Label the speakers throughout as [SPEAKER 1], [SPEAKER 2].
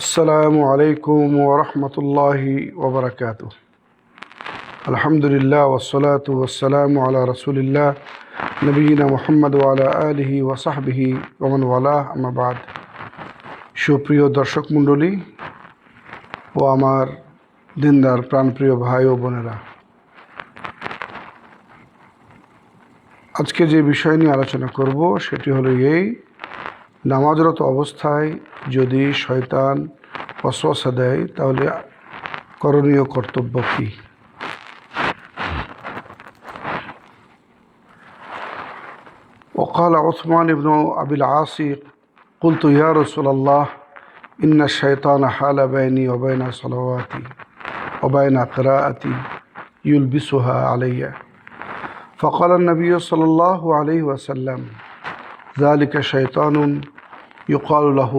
[SPEAKER 1] আসসালামু আলাইকুম ওয়া রাহমাতুল্লাহি ওয়া বারাকাতুহু। আলহামদুলিল্লাহ ওয়াসসালাতু ওয়াসসালামু আলা রাসূলিল্লাহ নবিয়িনা মুহাম্মদ ওয়া আলা আলিহি ওয়া সাহবিহি ওয়া মান ওয়ালাহ, আম্মা বাদ। সুপ্রিয় দর্শক মণ্ডলী ও আমার দিনদার প্রাণপ্রিয় ভাই ও বোনেরা, আজকে যে বিষয় নিয়ে আলোচনা করব সেটি হলো এই: নামাজরত অবস্থায় যদি শয়তান ওয়াসওয়াসা দেয় তাহলে করণীয় কর্তব্য কী? وقال عثمان بن أبي العاص: قلت يا رسول الله إن الشيطان حال بيني وبين صلواتي وبين قراءتي يلبسها علي. فقال النبي صلى الله عليه وسلم: ذلك شيطان يقال له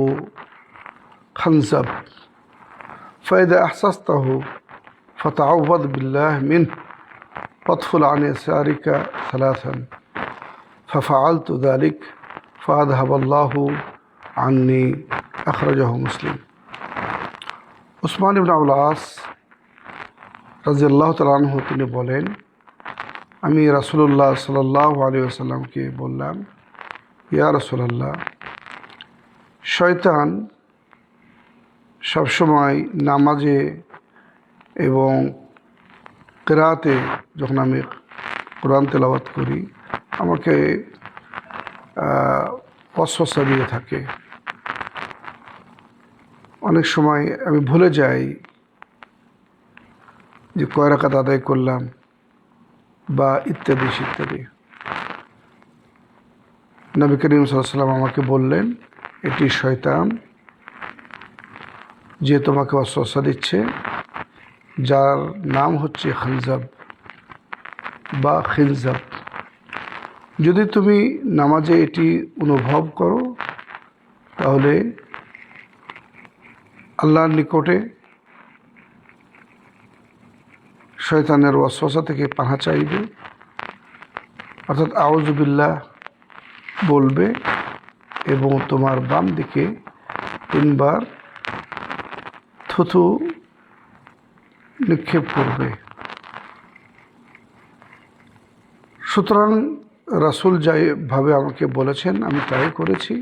[SPEAKER 1] خنزب، فإذا أحسسته فتعوذ بالله منه واطفل عن يسارك ثلاثا. ففعلت ذلك فأذهب الله عني. أخرجه مسلم. উসমান ইবনে আবুল আস রাদিয়াল্লাহু তাআলা আনহু তিনি বলেন, আমি রাসূলুল্লাহ সাল্লাল্লাহু আলাইহি ওয়াসাল্লামকে বললাম, ইয়া রাসূলুল্লাহ, শয়তান সবসময় নামাজে এবং কিরাতে যখন আমি কোরআন তেলাওয়াত করি আমাকে ওয়াসওয়াসা দিয়ে থাকে। অনেক সময় আমি ভুলে যাই যে কয় রাকাত আদায় করলাম বা ইত্যাদি ইত্যাদি। নবী করিম সাল্লাল্লাহু আলাইহি ওয়াসাল্লাম আমাকে বললেন, এটি শয়তান যে তোমাকে ওয়াসওয়াসা দিচ্ছে, যার নাম হচ্ছে খানজাব বা খিনজাব। যদি তুমি নামাজে এটি অনুভব করো তাহলে আল্লাহর নিকটে শয়তানের ওয়াসওয়াসা থেকে পানা চাইবে, অর্থাৎ আউযু বিল্লাহ বলবে এবং তোমার বাম দিকে 3 বার থুথু নিক্ষেপ করবে। সুতরাং রাসূল যেভাবে আমাকে বলেছেন আমি তাই করেছি।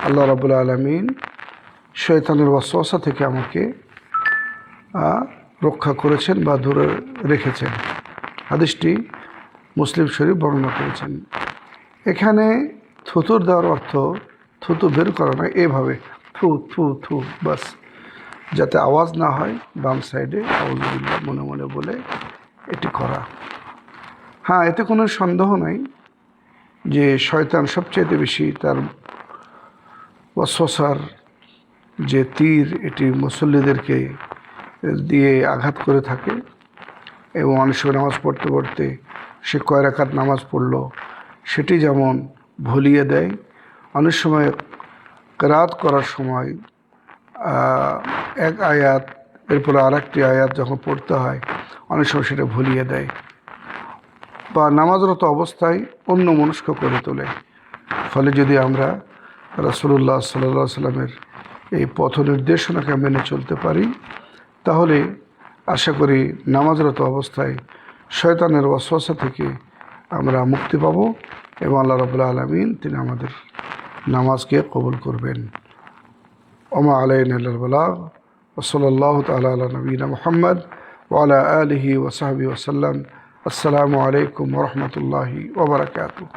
[SPEAKER 1] আল্লাহ রাব্বুল আলামিন শয়তানের ওয়াসওয়াসা থেকে আমাকে রক্ষা করেছেন বা দূরে রেখেছেন। হাদিসটি মুসলিম শরীফ বর্ণনা করেছেন। এখানে থুতুর দেওয়ার অর্থ থুতু বের করা নয়, এভাবে থু থু থু বাস, যাতে আওয়াজ না হয়, বাম সাইডে আউযু বিল্লাহ মনে মনে বলে এটি করা। হ্যাঁ, এতে কোনো সন্দেহ নাই যে শয়তান সবচেয়ে বেশি তার ওয়াসওয়াসার যে তীর এটি মুসল্লিদেরকে দিয়ে আঘাত করে থাকে এবং অনেক সময় নামাজ পড়তে পড়তে সে কয় রাকাত নামাজ পড়লো সেটি যেমন ভুলিয়ে দেয়, অনেক সময় কিরাত করার সময় এক আয়াত এরপরে আরেকটি আয়াত যখন পড়তে হয় অনেক সময় সেটা ভুলিয়ে দেয় বা নামাজরত অবস্থায় অন্যমনস্ক করে তোলে। ফলে যদি আমরা রাসূলুল্লাহ সাল্লাল্লাহু আলাইহি ওয়াসাল্লামের এই পথ নির্দেশনাকে মেনে চলতে পারি তাহলে আশা করি নামাজরত অবস্থায় শয়তানের ওয়াসওয়াসা থেকে আমরা মুক্তি পাব এবং আল্লাহ রাব্বুল আলামিন তিনি আমাদের নামাজকে কবুল করবেন। ওমা আলাইনা ইল্লাল বালাগ। ওয়া সাল্লাল্লাহু তাআলা আলা নবিয়িনা মুহাম্মদ ওয়া আলা আলিহি ওয়া সাহবিহি ওয়া সাল্লাম। আসসালামু আলাইকুম ওয়া রাহমাতুল্লাহি ওয়া বারাকাতুহু।